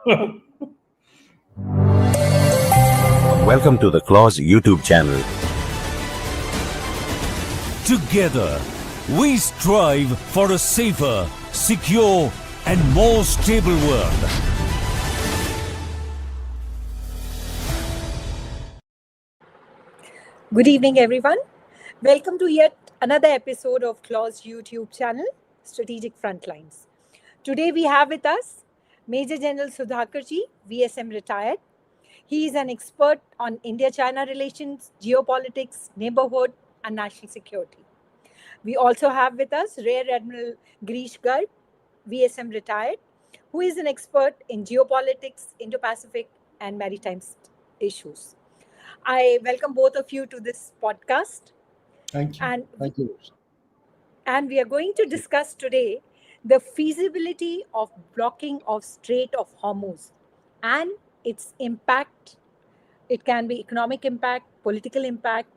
Welcome to the Clause YouTube channel. Together, we strive for a safer, secure, and more stable world. Good evening, everyone. Welcome to yet another episode of Clause YouTube channel, Strategic Frontlines. Today we have with us Major General Sudhakar ji, VSM retired. He is an expert on India-China relations, geopolitics, neighborhood, and national security. We also have with us Rear Admiral Girish Garg, VSM retired, who is an expert in geopolitics, Indo-Pacific, and maritime issues. I welcome both of you to this podcast. Thank you. Thank you. And we are going to discuss today the feasibility of blocking of Strait of Hormuz and its impact. It can be economic impact, political impact,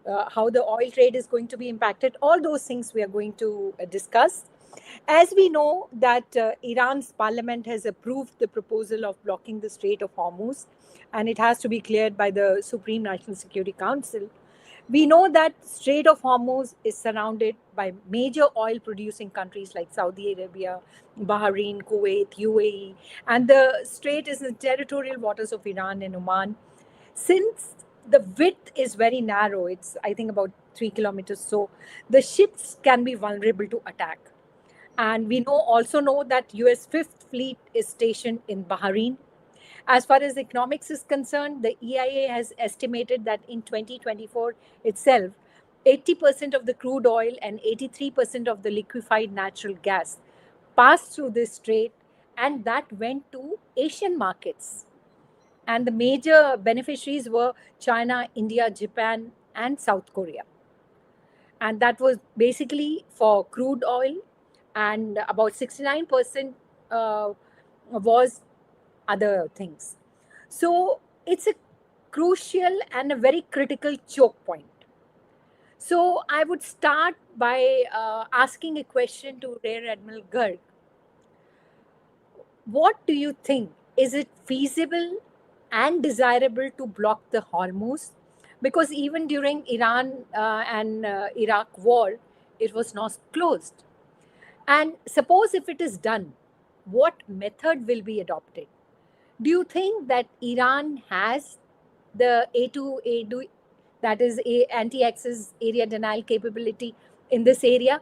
how the oil trade is going to be impacted. All those things we are going to discuss. As we know that Iran's parliament has approved the proposal of blocking the Strait of Hormuz, and it has to be cleared by the Supreme National Security Council. We know that Strait of Hormuz is surrounded by major oil-producing countries like Saudi Arabia, Bahrain, Kuwait, UAE, and the strait is in territorial waters of Iran and Oman. Since the width is very narrow, it's I think about 3 kilometers, so the ships can be vulnerable to attack. And we also know that US Fifth Fleet is stationed in Bahrain. As far as economics is concerned, the EIA has estimated that in 2024 itself, 80% of the crude oil and 83% of the liquefied natural gas passed through this strait, and that went to Asian markets. And the major beneficiaries were China, India, Japan, and South Korea. And that was basically for crude oil, and about 69% was other things. So it's a crucial and a very critical choke point. So I would start by asking a question to Rear Admiral Garg. What do you think? Is it feasible and desirable to block the Hormuz? Because even during Iran and Iraq war, it was not closed. And suppose if it is done, what method will be adopted? Do you think that Iran has the A2A, that is anti-access area denial capability in this area?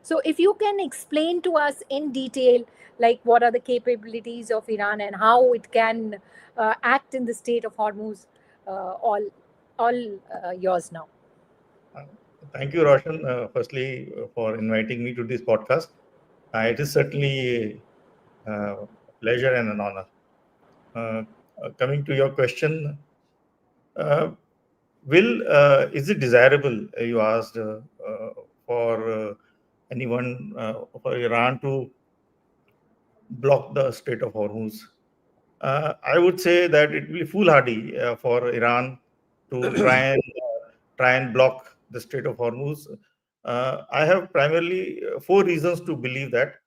So if you can explain to us in detail, like what are the capabilities of Iran and how it can act in the Strait of Hormuz, all yours now. Thank you, Roshan, firstly, for inviting me to this podcast. It is certainly a pleasure and an honor. Coming to your question, is it desirable, you asked, for anyone, for Iran to block the Strait of Hormuz? I would say that it will be foolhardy for Iran to try and block the Strait of Hormuz. I have primarily four reasons to believe that.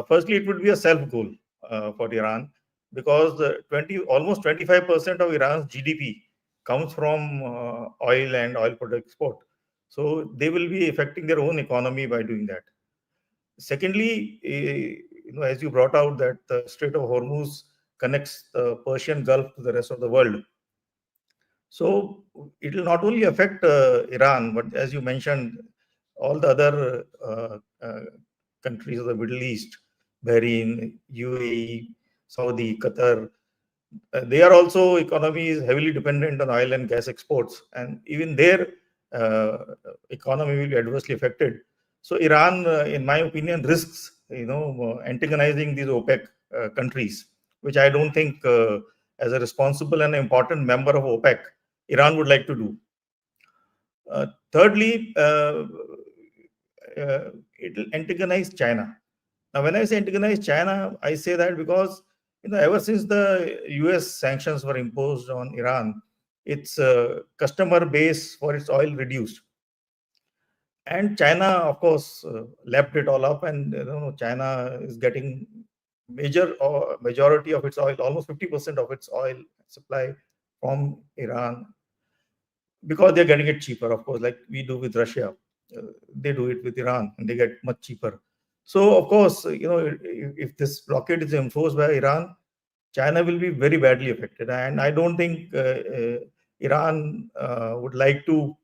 Firstly, it would be a self goal for Iran, because almost 25% of Iran's GDP comes from oil and oil product export. So they will be affecting their own economy by doing that. Secondly, as you brought out, that the Strait of Hormuz connects the Persian Gulf to the rest of the world. So it will not only affect Iran, but as you mentioned, all the other countries of the Middle East, Bahrain, UAE, Saudi, Qatar, they are also economies heavily dependent on oil and gas exports, and even their economy will be adversely affected. So Iran, in my opinion, risks antagonizing these OPEC countries, which I don't think, as a responsible and important member of OPEC, Iran would like to do. Thirdly, it will antagonize China. Now, when I say antagonize China, I say that because ever since the US sanctions were imposed on Iran, its customer base for its oil reduced. And China, of course, lapped it all up, and China is getting majority of its oil, almost 50% of its oil supply from Iran, because they're getting it cheaper, of course, like we do with Russia. They do it with Iran and they get much cheaper. So, of course, if this blockade is enforced by Iran, China will be very badly affected. And I don't think Iran would like to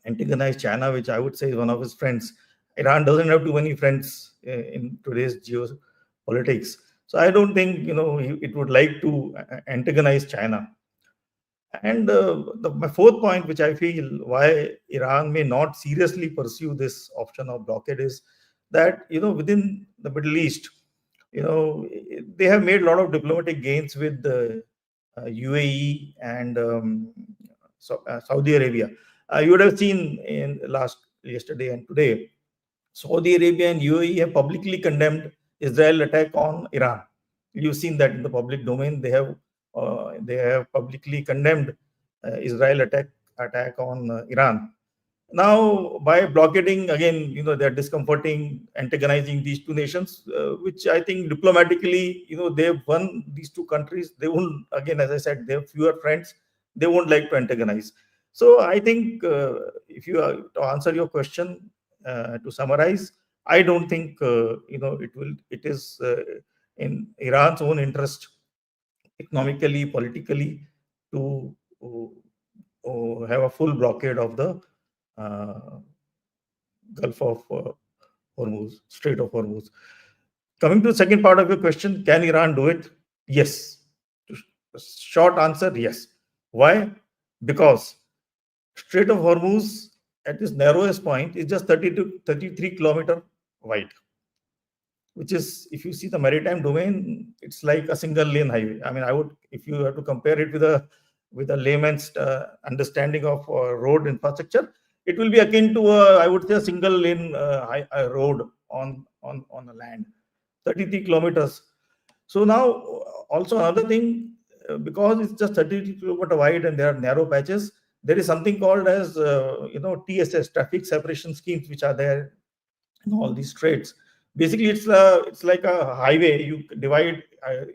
antagonize China, which I would say is one of his friends. Iran doesn't have too many friends in today's geopolitics. So I don't think it would like to antagonize China. And my fourth point, which I feel why Iran may not seriously pursue this option of blockade, is that within the Middle East, they have made a lot of diplomatic gains with the UAE and Saudi Arabia. You would have seen in yesterday and today, Saudi Arabia and UAE have publicly condemned Israel attack on Iran. You've seen that in the public domain. They have publicly condemned Israel attack on Iran. Now, by blockading again, they're discomforting, antagonizing these two nations, which I think diplomatically, they've won these two countries. They won't, again, as I said, they have fewer friends. They won't like to antagonize. So I think if you to answer your question, to summarize, I don't think it is in Iran's own interest, economically, politically, to have a full blockade of the Gulf of Hormuz, Strait of Hormuz. Coming to the second part of your question, can Iran do it? Yes. Short answer, yes. Why? Because Strait of Hormuz at its narrowest point is just 30 to 33 kilometer wide, which is, if you see the maritime domain, it's like a single lane highway. I mean, if you have to compare it with a layman's understanding of road infrastructure, it will be akin to I would say a single lane road on the land, 33 kilometers. So now also another thing, because it's just 33 kilometer wide and there are narrow patches, there is something called as TSS, traffic separation schemes, which are there in all these straits. Basically, it's like a highway. You divide,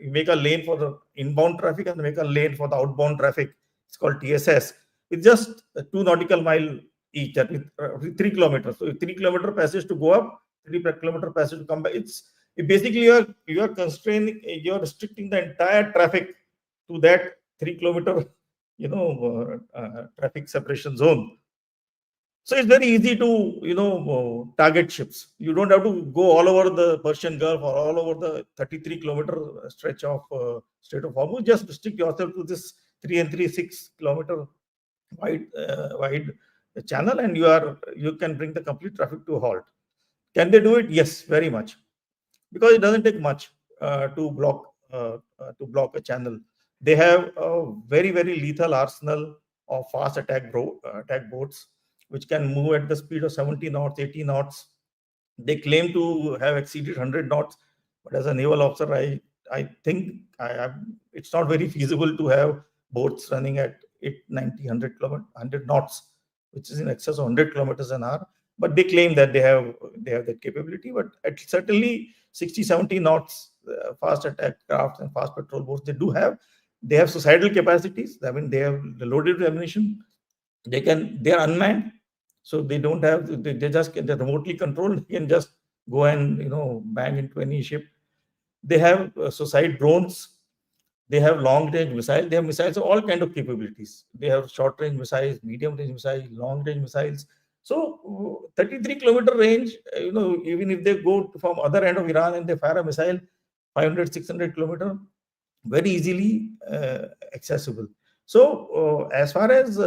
you make a lane for the inbound traffic and make a lane for the outbound traffic. It's called TSS. It's just 2 nautical mile each, that is 3 kilometers. So 3 kilometer passage to go up, 3 kilometer passage to come back. Basically you are constraining, you're restricting the entire traffic to that 3 kilometer traffic separation zone. So it's very easy to target ships. You don't have to go all over the Persian Gulf or all over the 33 kilometer stretch of Strait of Hormuz. Just restrict yourself to this 3 and 6 kilometer wide channel, and you can bring the complete traffic to a halt. Can they do it? Yes, very much, because it doesn't take much to block a channel. They have a very, very lethal arsenal of fast attack boats, which can move at the speed of 70 knots, 80 knots. They claim to have exceeded 100 knots, but as a naval officer, I think it's not very feasible to have boats running at 90, 100 knots, which is in excess of 100 kilometers an hour. But they claim that they have that capability. But at certainly 60, 70 knots, fast attack crafts and fast patrol boats, they have suicidal capacities. I mean, they have loaded with ammunition. They are unmanned, so they don't have. They're remotely controlled. They can just go and bang into any ship. They have suicide drones. They have long range missiles. They have missiles of all kind of capabilities. They have short range missiles, medium range missiles, long range missiles. So 33 kilometer range. Even if they go from other end of Iran and they fire a missile, 500, 600 kilometer, very easily accessible. So as far as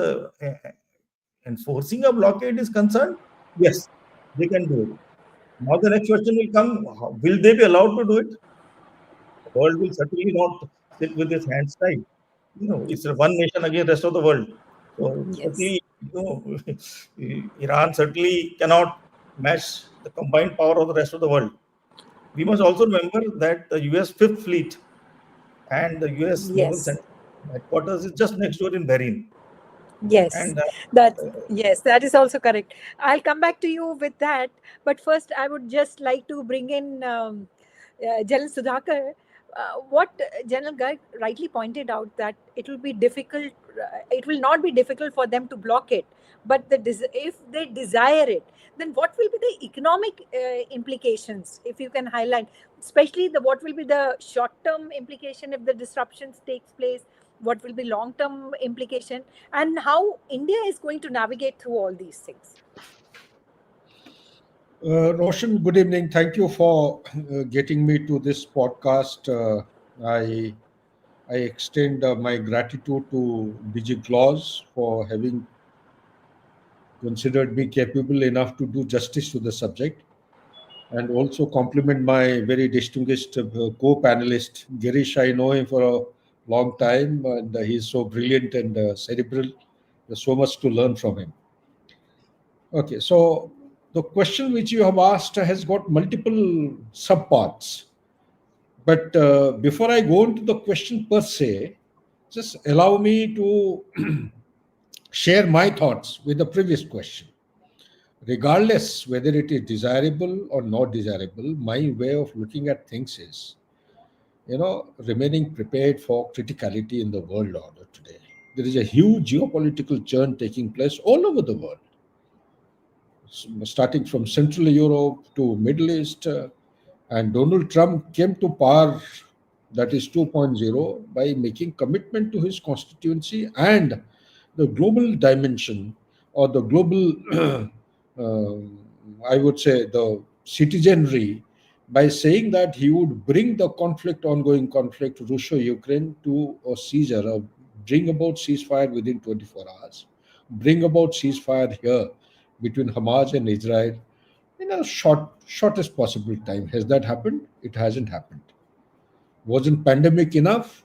enforcing a blockade is concerned, yes, they can do it. Now the next question will come: will they be allowed to do it? The world will certainly not sit with its hands tied. It's one nation against the rest of the world. So Yes. certainly, Iran certainly cannot match the combined power of the rest of the world. We must also remember that the US Fifth Fleet and the US Naval Yes. Center headquarters is just next door in Bahrain. Yes, And that is also correct. I'll come back to you with that, but first I would just like to bring in General Sudhakar, what General Garg rightly pointed out, that it will be difficult, it will not be difficult for them to block it, but if they desire it, then what will be the economic implications, if you can highlight, especially what will be the short-term implication if the disruptions takes place, what will be long-term implication, and how India is going to navigate through all these things. Roshan, good evening. Thank you for getting me to this podcast. I extend my gratitude to DG Claus for having considered me capable enough to do justice to the subject, and also compliment my very distinguished co-panelist Girish. I know him for a long time, and he's so brilliant and cerebral. There's so much to learn from him. Okay, so the question which you have asked has got multiple subparts. But before I go into the question per se, just allow me to share my thoughts with the previous question. Regardless whether it is desirable or not desirable, my way of looking at things is, remaining prepared for criticality in the world order today. There is a huge geopolitical churn taking place all over the world, starting from Central Europe to Middle East. And Donald Trump came to power, that is 2.0, by making commitment to his constituency and the global dimension, or the global, I would say, the citizenry, by saying that he would bring the ongoing conflict, Russia-Ukraine, to a seizure, or bring about ceasefire within 24 hours, bring about ceasefire here between Hamas and Israel in a shortest possible time. Has that happened? It hasn't happened. Wasn't pandemic enough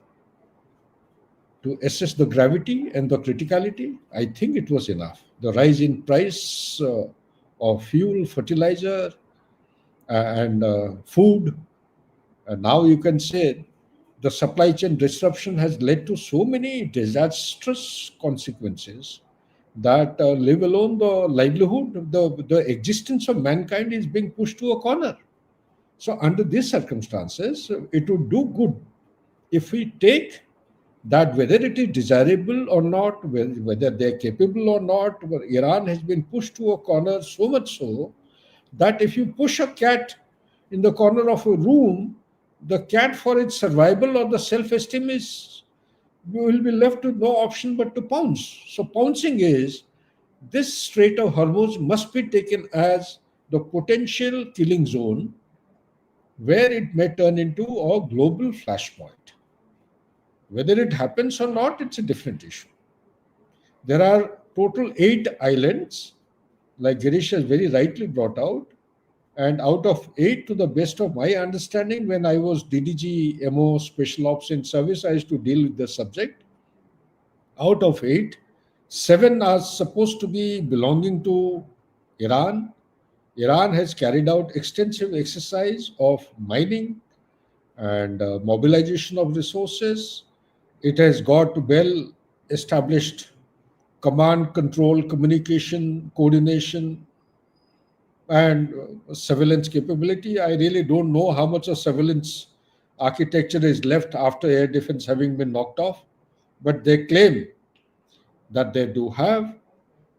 to assess the gravity and the criticality? I think it was enough. The rise in price of fuel, fertilizer, and food. And now you can say the supply chain disruption has led to so many disastrous consequences that live alone the livelihood, the existence of mankind is being pushed to a corner. So under these circumstances, it would do good if we take that, whether it is desirable or not, whether they're capable or not. Iran has been pushed to a corner, so much so that if you push a cat in the corner of a room, the cat, for its survival or the self-esteem, will be left with no option but to pounce. So pouncing is, this Strait of Hormuz must be taken as the potential killing zone where it may turn into a global flashpoint. Whether it happens or not, it's a different issue. There are total 8 islands, like Girish has very rightly brought out, and out of 8, to the best of my understanding, when I was DDG MO Special Ops in service, I used to deal with the subject. Out of 8, 7 are supposed to be belonging to Iran. Iran has carried out extensive exercise of mining and mobilization of resources. It has got well established command, control, communication, coordination, and surveillance capability. I really don't know how much of surveillance architecture is left after air defense having been knocked off, but they claim that they do have.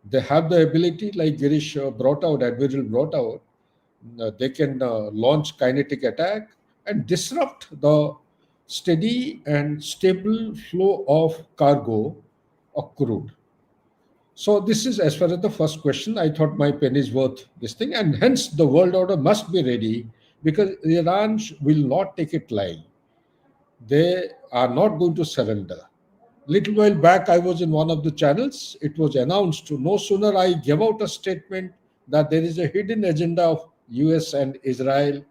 They have the ability, like Girish brought out, Admiral brought out, they can launch kinetic attack and disrupt the steady and stable flow of cargo of crude. So this is as far as the first question. I thought my pen is worth this thing, and hence the world order must be ready, because Iran will not take it lying. They are not going to surrender. Little while back, I was in one of the channels. It was announced, no sooner I gave out a statement that there is a hidden agenda of US and Israel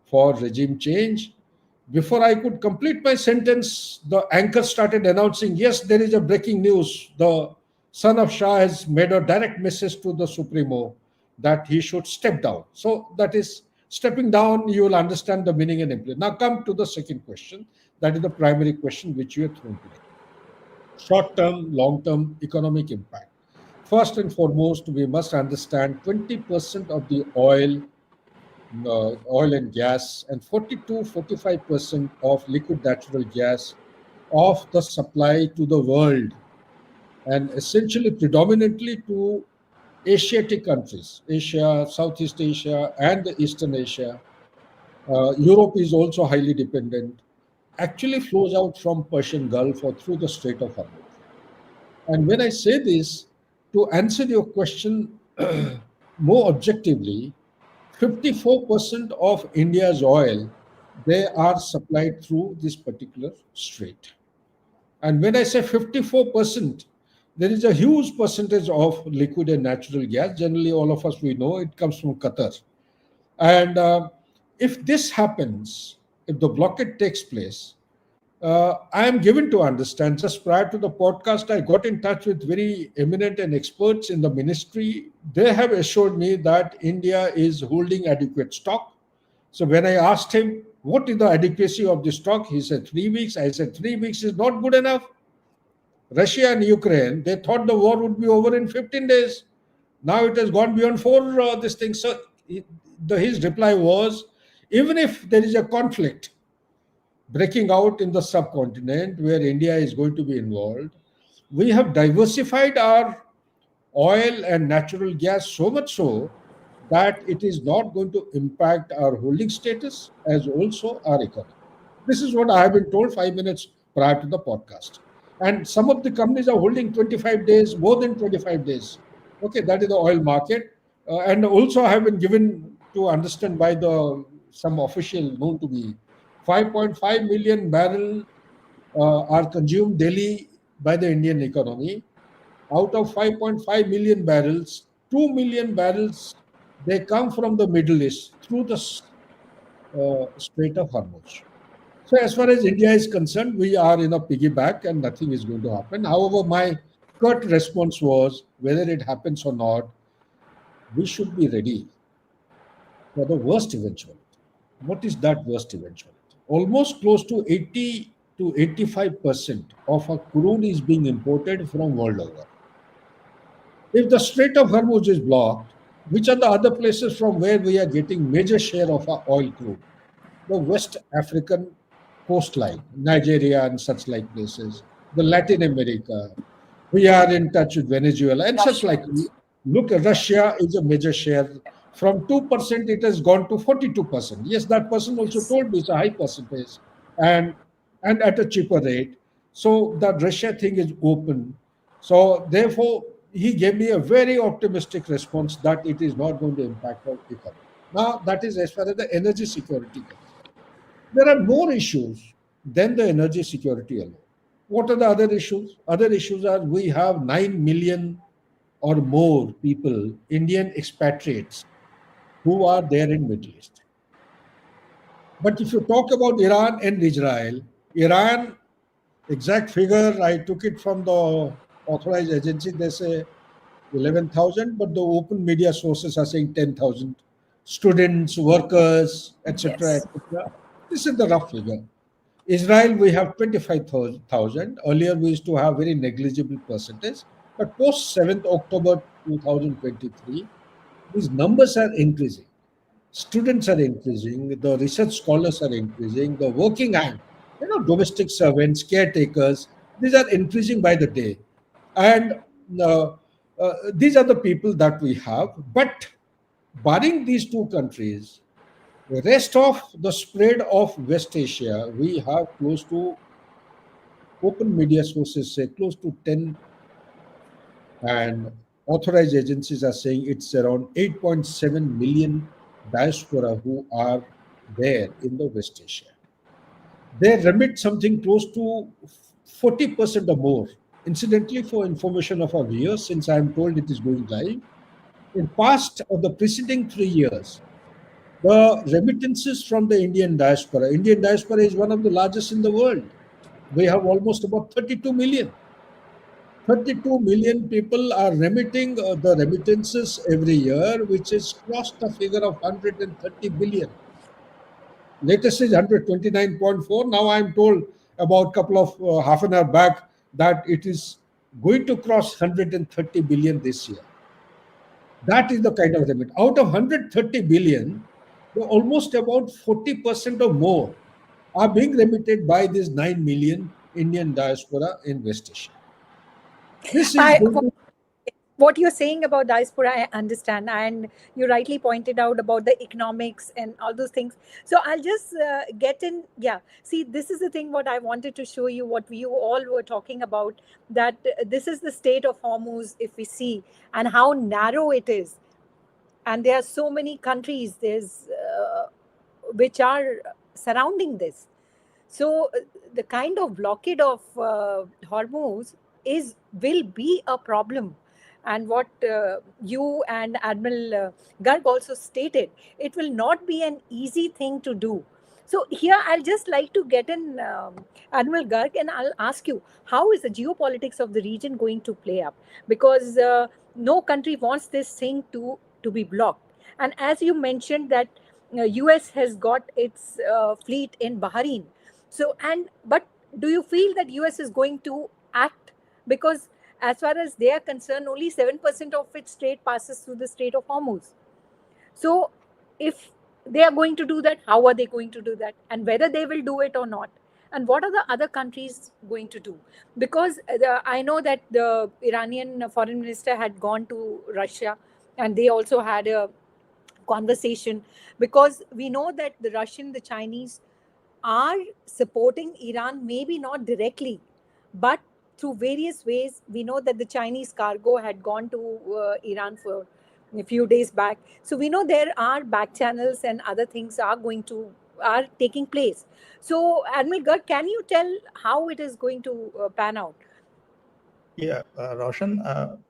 for regime change. Before I could complete my sentence, the anchor started announcing, yes, there is a breaking news. The son of Shah has made a direct message to the Supremo that he should step down. So that is stepping down. You will understand the meaning and implication. Now come to the second question. That is the primary question which you have thrown today. Short-term, long-term economic impact. First and foremost, we must understand 20% of the oil oil and gas, and 42-45% of liquid natural gas of the supply to the world, and essentially predominantly to Asiatic countries, Asia, Southeast Asia, and the Eastern Asia. Europe is also highly dependent, actually flows out from Persian Gulf or through the Strait of Hormuz. And when I say this, to answer your question more objectively, 54% of India's oil, they are supplied through this particular strait. And when I say 54%, there is a huge percentage of liquid and natural gas. Generally, all of us, we know it comes from Qatar. And if this happens, if the blockade takes place, I am given to understand, just prior to the podcast, I got in touch with very eminent and experts in the ministry. They have assured me that India is holding adequate stock. So when I asked him, what is the adequacy of the stock? He said 3 weeks. I said 3 weeks is not good enough. Russia and Ukraine, they thought the war would be over in 15 days. Now it has gone beyond this thing. So his reply was, even if there is a conflict breaking out in the subcontinent where India is going to be involved, we have diversified our oil and natural gas so much so that it is not going to impact our holding status as also our economy. This is what I have been told 5 minutes prior to the podcast. And some of the companies are holding 25 days, more than 25 days. Okay, that is the oil market. And also I have been given to understand by some official known to me, 5.5 million barrel are consumed daily by the Indian economy. Out of 5.5 million barrels, 2 million barrels, they come from the Middle East through the Strait of Hormuz. So as far as India is concerned, we are in a piggyback and nothing is going to happen. However, my curt response was, whether it happens or not, we should be ready for the worst eventuality. What is that worst eventuality? Almost close to 80 to 85% of our crude is being imported from world over. If the Strait of Hormuz is blocked, which are the other places from where we are getting major share of our oil crude? The West African coastline, Nigeria and such like places, the Latin America. We are in touch with Venezuela and such like. Look, Russia is a major share. From 2%, it has gone to 42%. Yes, that person also told me it's a high percentage and at a cheaper rate. So that Russia thing is open. So therefore, he gave me a very optimistic response that it is not going to impact our economy. Now, that is as far as the energy security comes. There are more issues than the energy security alone. What are the other issues? Other issues are we have 9 million or more people, Indian expatriates, who are there in Middle East. But if you talk about Iran and Israel, Iran, exact figure, I took it from the authorized agency, they say 11,000, but the open media sources are saying 10,000. Students, workers, etc., Yes. etc. This is the rough figure. Israel, we have 25,000. Earlier, we used to have very negligible percentage. But post 7th October 2023, these numbers are increasing. Students are increasing, the research scholars are increasing, the working hand, domestic servants, caretakers, these are increasing by the day. And uh, these are the people that we have. But barring these two countries, the rest of the spread of West Asia, we have close to, open media sources say close to 10, and authorized agencies are saying it's around 8.7 million diaspora who are there in the West Asia. They remit something close to 40% or more. Incidentally, for information of our viewers, since I am told it is going live, in past or the preceding 3 years, the remittances from the Indian diaspora is one of the largest in the world. We have almost about 32 million. 32 million people are remitting the remittances every year, which is crossed the figure of 130 billion. Latest is 129.4. Now I'm told about couple of half an hour back that it is going to cross 130 billion this year. That is the kind of remit. Out of 130 billion, almost about 40% or more are being remitted by this 9 million Indian diaspora in West Asia. This is I, going to, what you're saying about diaspora, I understand, and you rightly pointed out about the economics and all those things. So I'll just get in. Yeah, see, this is the thing. What I wanted to show you, what you all were talking about, that this is the state of Hormuz. If we see and how narrow it is, and there are so many countries there's which are surrounding this. So the kind of blockade of Hormuz is will be a problem. And what you and Admiral Garg also stated, it will not be an easy thing to do. So here I'll just like to get in Admiral Garg, and I'll ask you, how is the geopolitics of the region going to play up? Because no country wants this thing to be blocked. And as you mentioned that US has got its fleet in Bahrain. So, and but do you feel that US is going to act? Because as far as they are concerned, only 7% of its trade passes through the Strait of Hormuz. So if they are going to do that, how are they going to do that? And whether they will do it or not? And what are the other countries going to do? Because I know that the Iranian foreign minister had gone to Russia, and they also had a conversation, because we know that the Russian, the Chinese are supporting Iran, maybe not directly, but through various ways. We know that the Chinese cargo had gone to Iran for a few days back. So we know there are back channels and other things are taking place. So Admiral Garg, can you tell how it is going to pan out? Yeah, Roshan,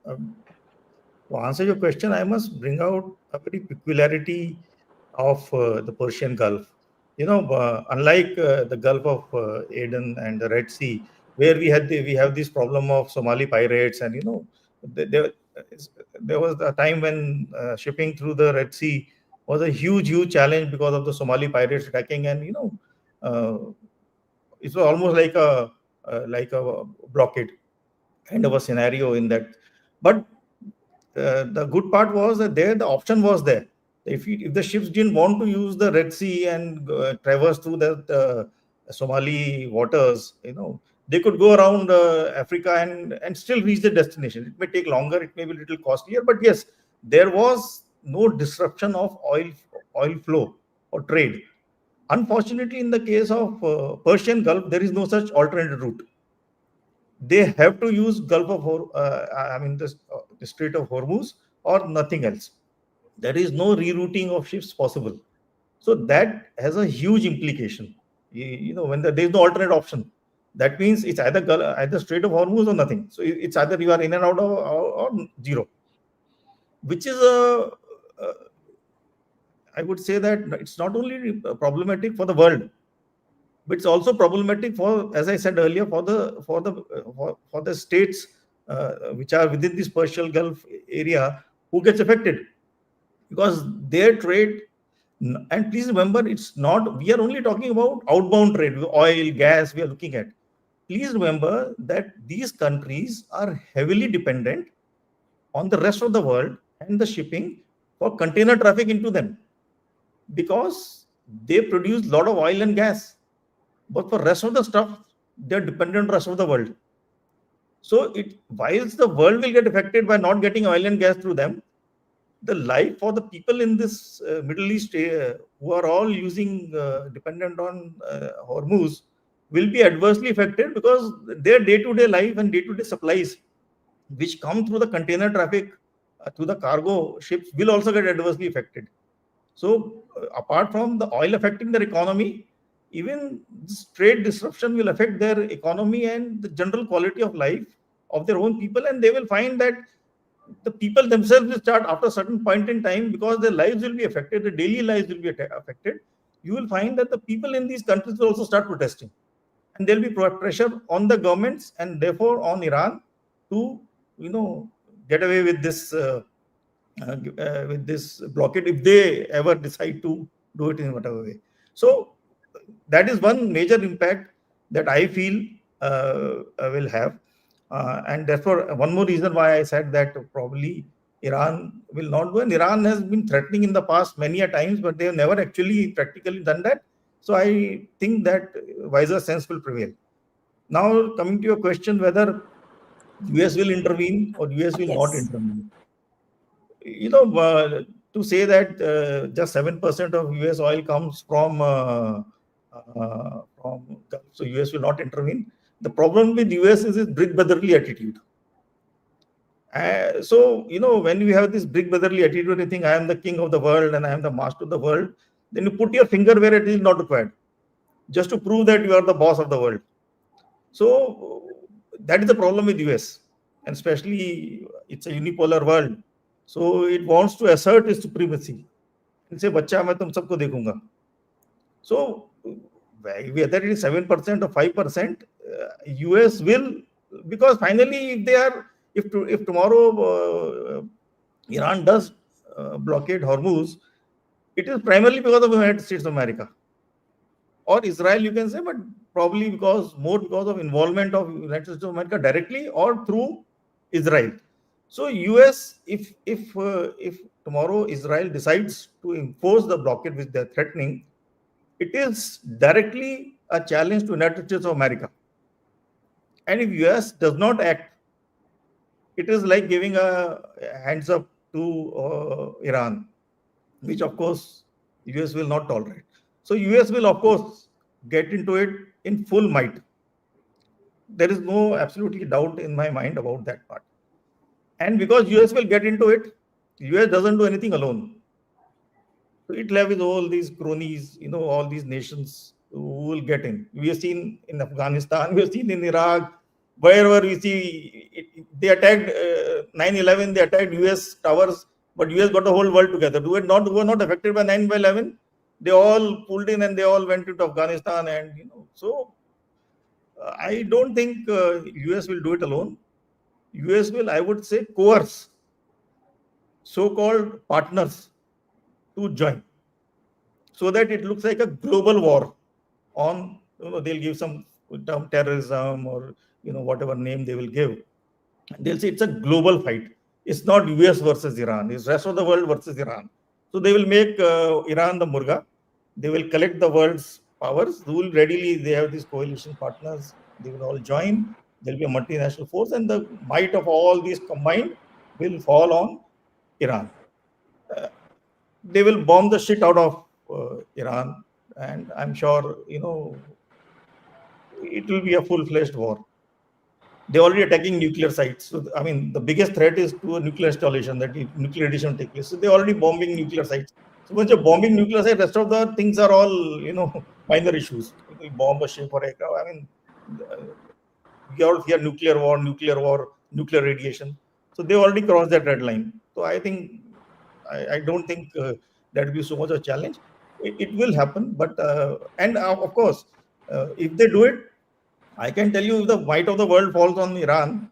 to answer your question, I must bring out a very peculiarity of the Persian Gulf. Unlike the Gulf of Aden and the Red Sea, where we have this problem of Somali pirates, and there, there was a time when shipping through the Red Sea was a huge challenge because of the Somali pirates attacking, and it was almost like a blockade kind of a scenario in that. But the good part was that there the option was there. If the ships didn't want to use the Red Sea and traverse through the Somali waters, they could go around Africa and still reach the destination. It may take longer, it may be a little costlier, but yes, there was no disruption of oil flow or trade. Unfortunately, in the case of Persian Gulf, there is no such alternate route. They have to use the Strait of Hormuz or nothing else. There is no rerouting of ships possible. So that has a huge implication. When there is no alternate option, that means it's either Strait of Hormuz or nothing. So it's either you are in and out of or zero, which is I would say that it's not only problematic for the world, but it's also problematic for, as I said earlier, for the states which are within this Persian Gulf area who gets affected, because their trade. And please remember, it's not, we are only talking about outbound trade, oil, gas, we are looking at. Please remember that these countries are heavily dependent on the rest of the world and the shipping for container traffic into them, because they produce a lot of oil and gas. But for rest of the stuff, they're dependent on the rest of the world. So whilst the world will get affected by not getting oil and gas through them, the life for the people in this Middle East who are all dependent on Hormuz will be adversely affected, because their day-to-day life and day-to-day supplies which come through the container traffic, through the cargo ships, will also get adversely affected. So apart from the oil affecting their economy, even this trade disruption will affect their economy and the general quality of life of their own people. And they will find that the people themselves will start, after a certain point in time, because their lives will be affected, their daily lives will be affected. You will find that the people in these countries will also start protesting. And there will be pressure on the governments and therefore on Iran to, get away with this blockade, if they ever decide to do it in whatever way. So that is one major impact that I feel will have. And therefore, one more reason why I said that probably Iran will not do. And Iran has been threatening in the past many a times, but they have never actually practically done that. So I think that wiser sense will prevail. Now, coming to your question, whether US will intervene or US will not Yes. intervene. To say that just 7% of US oil comes from Gulf, so US will not intervene. The problem with US is its big brotherly attitude. When you have this big brotherly attitude, you think I am the king of the world and I am the master of the world, then you put your finger where it is not required, just to prove that you are the boss of the world. So that is the problem with US, and especially it's a unipolar world. So it wants to assert its supremacy and say, "Bacha, मैं तुम सबको देखूंगा." So whether it is 7% or 5%, US will, because finally, if tomorrow Iran does blockade Hormuz, it is primarily because of the United States of America or Israel, you can say, but probably because of involvement of United States of America directly or through Israel. So US, if tomorrow Israel decides to impose the blockade which they are threatening, it is directly a challenge to United States of America. And if US does not act, it is like giving a hands up to Iran, which of course US will not tolerate. So US will of course get into it in full might. There is no absolutely doubt in my mind about that part. And because US will get into it, US doesn't do anything alone. So it will have with all these cronies, all these nations who will get in. We have seen in Afghanistan, we have seen in Iraq, wherever we see they attacked 9/11, they attacked US towers, but US got the whole world together. Who were not affected by 9/11? They all pulled in and they all went into Afghanistan, and so I don't think US will do it alone. US will, I would say, coerce so-called partners to join, so that it looks like a global war on, they'll give some term terrorism or whatever name they will give. They'll say it's a global fight. It's not US versus Iran. It's rest of the world versus Iran. So they will make Iran the murga. They will collect the world's powers. They have these coalition partners. They will all join. There'll be a multinational force, and the might of all these combined will fall on Iran. They will bomb the shit out of Iran, and I'm sure it will be a full-fledged war. They're already attacking nuclear sites. So, I mean, the biggest threat is to a nuclear installation, that nuclear addition will take place. So they're already bombing nuclear sites. So once you're bombing nuclear sites, rest of the things are all, minor issues. You bomb a ship or aircraft. I mean, we all fear nuclear war, nuclear radiation. So they already crossed that red line. So I think, I don't think that will be so much a challenge. It will happen, but of course, if they do it, I can tell you, if the might of the world falls on Iran,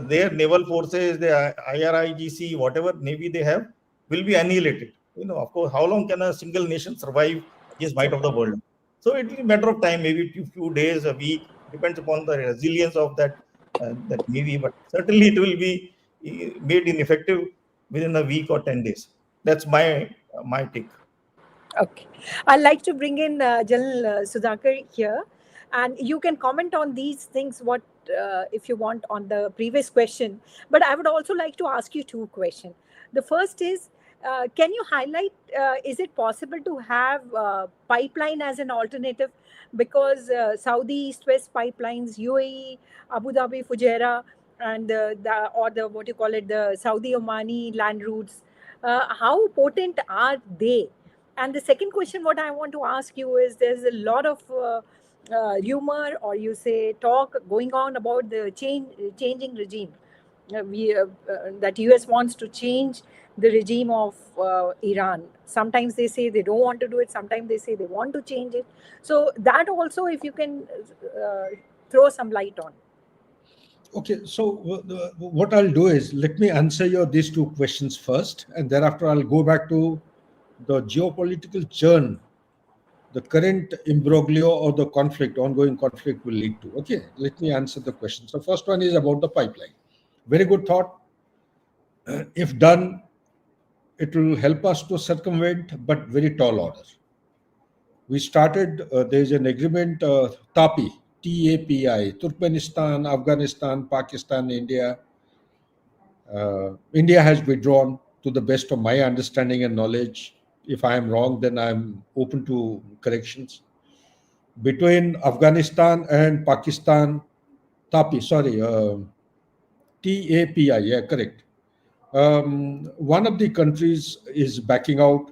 their naval forces, their IRIGC, whatever navy they have, will be annihilated. Of course, how long can a single nation survive against might of the world? So it will be a matter of time, maybe a few days, a week, depends upon the resilience of that navy. But certainly it will be made ineffective within a week or 10 days. That's my take. Okay. I'd like to bring in General Sudhakar here, and you can comment on these things if you want on the previous question. But I would also like to ask you two questions. The first is, can you highlight, is it possible to have pipeline as an alternative? Because Saudi East-West pipelines, UAE, Abu Dhabi, Fujairah, and the Saudi Omani land routes, how potent are they? And the second question, what I want to ask you is, there's a lot of rumor, or you say talk going on about the changing regime. That US wants to change the regime of Iran. Sometimes they say they don't want to do it. Sometimes they say they want to change it. So that also, if you can throw some light on. Okay, so what I'll do is, let me answer these two questions first, and thereafter I'll go back to the geopolitical churn the current imbroglio or the ongoing conflict will lead to. Okay, let me answer the question. So first one is about the pipeline. Very good thought. If done, it will help us to circumvent, but very tall order. We started, there's an agreement, TAPI, TAPI, Turkmenistan, Afghanistan, Pakistan, India. India has withdrawn to the best of my understanding and knowledge. If I am wrong, then I'm open to corrections. Between Afghanistan and Pakistan, TAPI, sorry, TAPI, yeah, correct. One of the countries is backing out.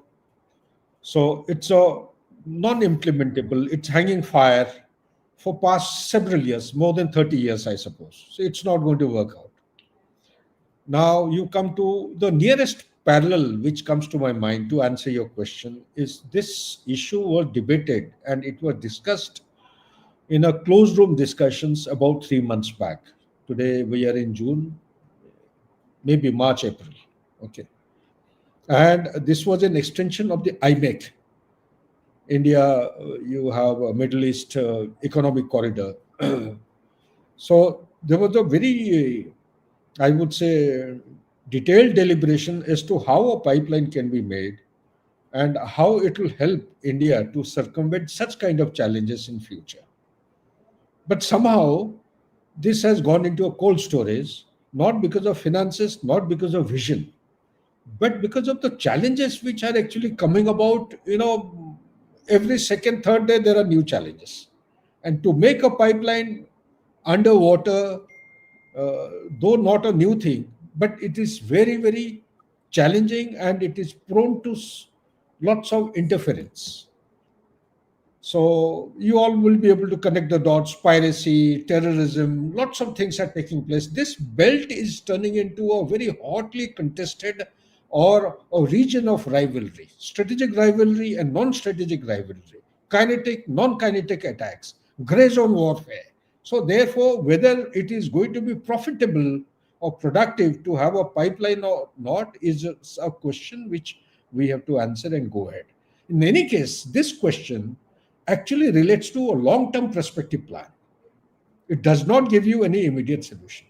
So it's a non-implementable, it's hanging fire for past several years, more than 30 years, I suppose. So it's not going to work out. Now you come to the nearest parallel which comes to my mind to answer your question is this issue was debated and it was discussed in a closed room discussions about 3 months back. Today we are in June, maybe March, April. Okay. And this was an extension of the IMEC. India, you have a Middle East economic corridor. So there was a very, I would say, detailed deliberation as to how a pipeline can be made and how it will help India to circumvent such kind of challenges in future. But somehow this has gone into a cold storage, not because of finances, not because of vision, but because of the challenges which are actually coming about. Every second, third day, there are new challenges. And to make a pipeline underwater, though not a new thing, but it is very, very challenging and it is prone to lots of interference. So you all will be able to connect the dots. Piracy, terrorism, lots of things are taking place. This belt is turning into a very hotly contested or a region of rivalry, strategic rivalry and non-strategic rivalry, kinetic, non-kinetic attacks, gray zone warfare. So therefore, whether it is going to be profitable or productive to have a pipeline or not is a question which we have to answer and go ahead. In any case, this question actually relates to a long-term perspective plan. It does not give you any immediate solution.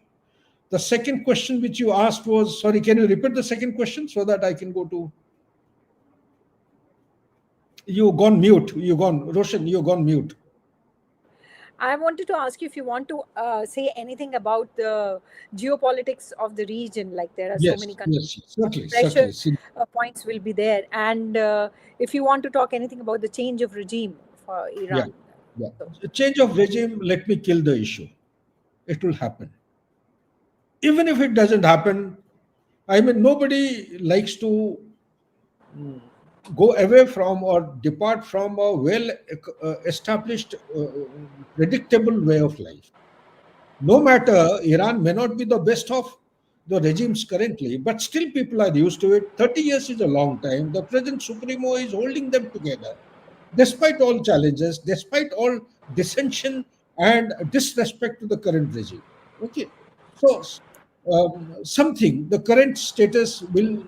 The second question which you asked was, sorry, can you repeat the second question so that I can go to? You gone mute. You gone, Roshan. You gone mute. I wanted to ask you if you want to say anything about the geopolitics of the region. Like there are so many countries, Yes, certainly, pressure certainly. points will be there, and if you want to talk anything about the change of regime for Yeah, Iran. yeah. So, A change of regime. Let me kill the issue. It will happen. Even if it doesn't happen, I mean, nobody likes to go away from or depart from a well established, predictable way of life. No matter, Iran may not be the best of the regimes currently, but still people are used to it. 30 years is a long time. The present Supremo is holding them together despite all challenges, despite all dissension and disrespect to the current regime. Okay. So, something, the current status will,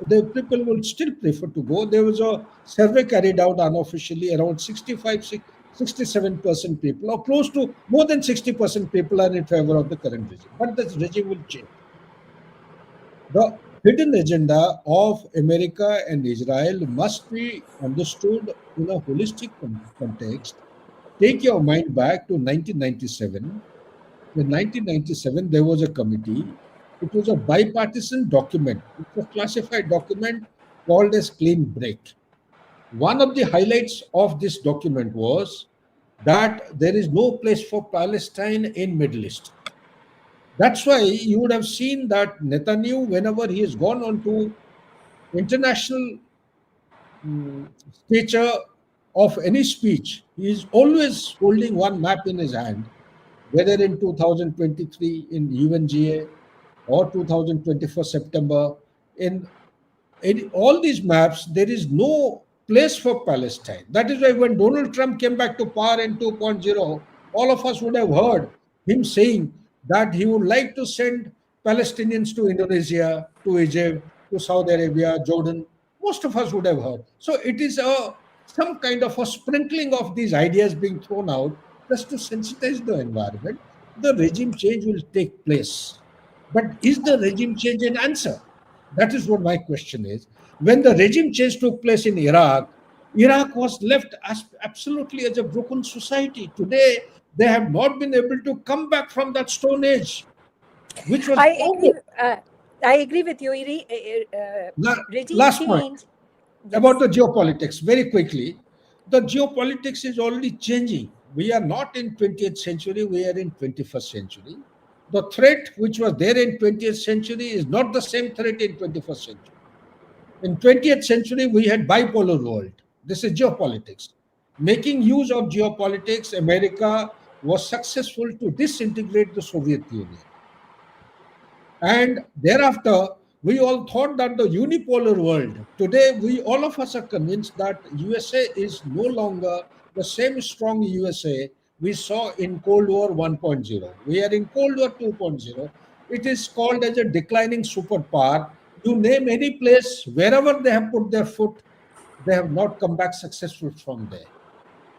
the people will still prefer to go. There was a survey carried out unofficially, around 67% people, or close to more than 60% people are in favor of the current regime. But this regime will change. The hidden agenda of America and Israel must be understood in a holistic context. Take your mind back to 1997. In 1997, there was a committee. It was a bipartisan document. It's a classified document called as Clean Break. One of the highlights of this document was that there is no place for Palestine in Middle East. That's why you would have seen that Netanyahu, whenever he has gone on to international stature of any speech, he is always holding one map in his hand, whether in 2023 in UNGA or 2024 September. In all these maps, there is no place for Palestine. That is why when Donald Trump came back to power in 2.0, all of us would have heard him saying that he would like to send Palestinians to Indonesia, to Egypt, to Saudi Arabia, Jordan. Most of us would have heard. So it is some kind of a sprinkling of these ideas being thrown out just to sensitize the environment. The regime change will take place. But is the regime change an answer? That is what my question is. When the regime change took place in Iraq, Iraq was left as absolutely as a broken society. Today, they have not been able to come back from that stone age, which was I over. agree. I agree with you. Regime Last point change. about Yes. the geopolitics, very quickly. The geopolitics is already changing. We are not in 20th century, we are in 21st century. The threat which was there in 20th century is not the same threat in 21st century. In 20th century, we had bipolar world. This is geopolitics. Making use of geopolitics, America was successful to disintegrate the Soviet Union. And thereafter, we all thought that the unipolar world, today we all of us are convinced that USA is no longer the same strong USA we saw in Cold War 1.0. We are in Cold War 2.0. It is called as a declining superpower. You name any place, wherever they have put their foot, they have not come back successful from there,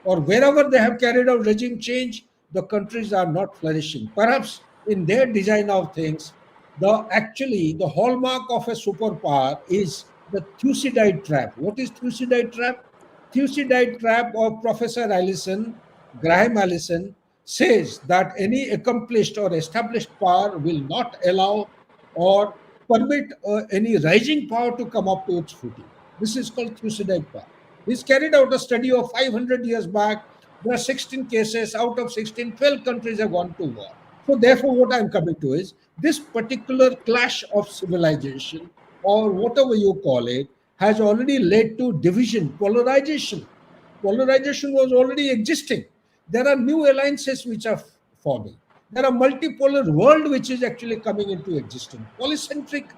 or wherever they have carried out regime change, the countries are not flourishing. Perhaps in their design of things, the hallmark of a superpower is the Thucydide trap. What is Thucydide trap? Thucydide trap of Professor Graham Allison, says that any accomplished or established power will not allow or permit any rising power to come up to its footing. This is called Thucydide power. He's carried out a study of 500 years back. There are 16 cases. Out of 16, 12 countries have gone to war. So, therefore, what I'm coming to is this particular clash of civilization, or whatever you call it, has already led to division, polarization. Polarization was already existing. There are new alliances which are forming. There are multipolar world which is actually coming into existence. Polycentric,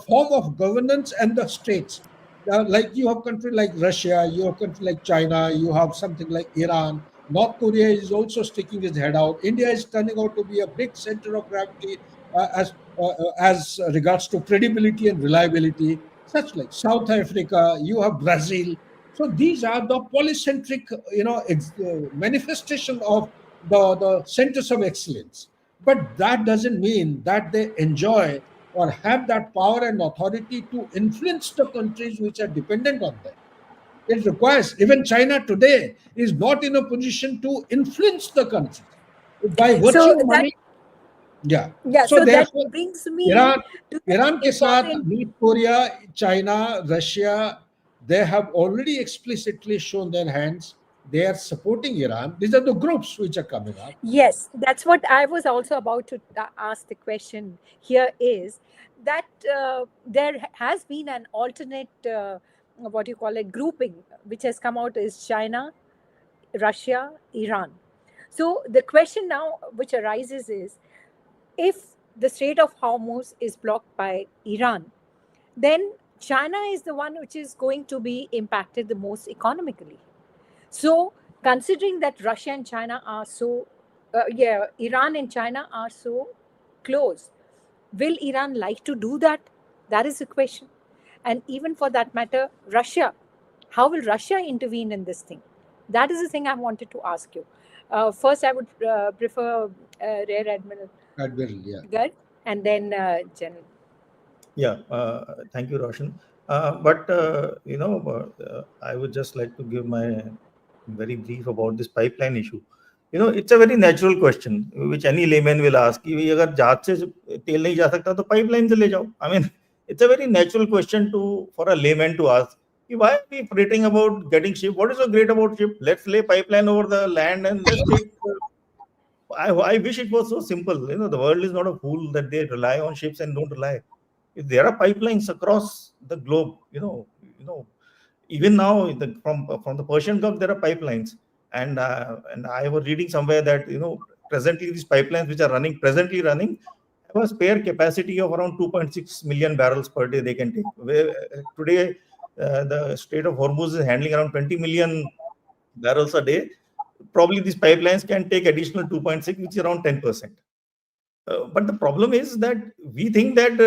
form of governance and the states. Like you have country like Russia, you have country like China, you have something like Iran. North Korea is also sticking its head out. India is turning out to be a big center of gravity as regards to credibility and reliability. Such like South Africa, you have Brazil. So these are the polycentric, manifestation of the centers of excellence. But that doesn't mean that they enjoy or have that power and authority to influence the countries which are dependent on them. It requires, even China today is not in a position to influence the countries by virtue So of that, money. Yeah. yeah. So So that therefore, brings me Iran, to the Iran के साथ important. North Korea, China, Russia, they have already explicitly shown their hands. They are supporting Iran. These are the groups which are coming up. Yes, that's what I was also about to ask. The question here is that there has been an alternate, what you call it, grouping, which has come out is China, Russia, Iran. So the question now which arises is, if the Strait of Hormuz is blocked by Iran, then China is the one which is going to be impacted the most economically. So, considering that Russia and China are so, Iran and China are so close, will Iran like to do that? That is the question. And even for that matter, Russia, how will Russia intervene in this thing? That is the thing I wanted to ask you. First, I would prefer Rear Admiral Admiral, yeah. Garg, and then General. Yeah, thank you, Roshan. I would just like to give my very brief about this pipeline issue. It's a very natural question which any layman will ask. कि अगर जहाज से तेल नहीं जा सकता तो pipeline से ले जाओ. I mean, it's a very natural question for a layman to ask. Why are we fretting about getting ship? What is so great about ship? Let's lay pipeline over the land and let's take. I wish it was so simple. The world is not a fool that they rely on ships and don't rely. If there are pipelines across the globe, even now from the Persian Gulf there are pipelines, and I was reading somewhere that presently these pipelines which are presently running have a spare capacity of around 2.6 million barrels per day they can take. Where today the Strait of Hormuz is handling around 20 million barrels a day. Probably these pipelines can take additional 2.6, which is around 10%. But the problem is that we think that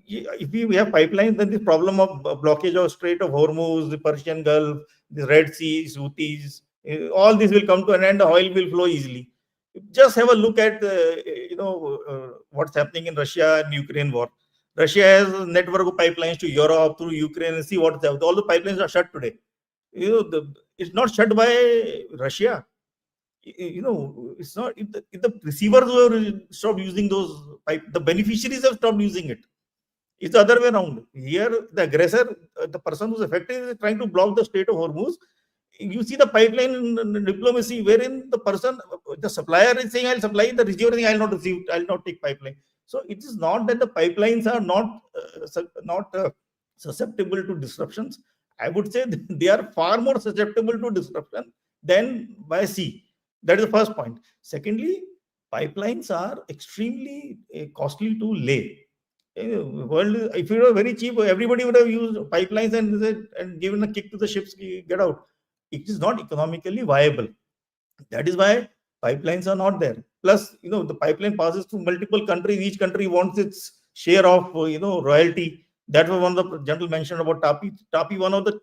if we have pipelines, then the problem of blockage of Strait of Hormuz, the Persian Gulf, the Red Sea, Houthis, all this will come to an end. The oil will flow easily. Just have a look at what's happening in Russia and Ukraine war. Russia has a network of pipelines to Europe through Ukraine, and see what's happening. All the pipelines are shut today. It's not shut by Russia. It's not. If the receivers were stopped using those pipe, the beneficiaries have stopped using it. It's the other way around. Here, the aggressor, the person who's affected, is trying to block the Strait of Hormuz. You see the pipeline diplomacy wherein the supplier is saying, I'll supply, the receiver is saying, I'll not receive, I'll not take pipeline. So it is not that the pipelines are not susceptible to disruptions. I would say they are far more susceptible to disruption than by sea. That is the first point. Secondly, pipelines are extremely costly to lay. World, if it were very cheap, everybody would have used pipelines and given a kick to the ships, get out. It is not economically viable. That is why pipelines are not there. Plus, the pipeline passes through multiple countries. Each country wants its share of, royalty. That was one of the gentlemen mentioned about TAPI. TAPI, one of the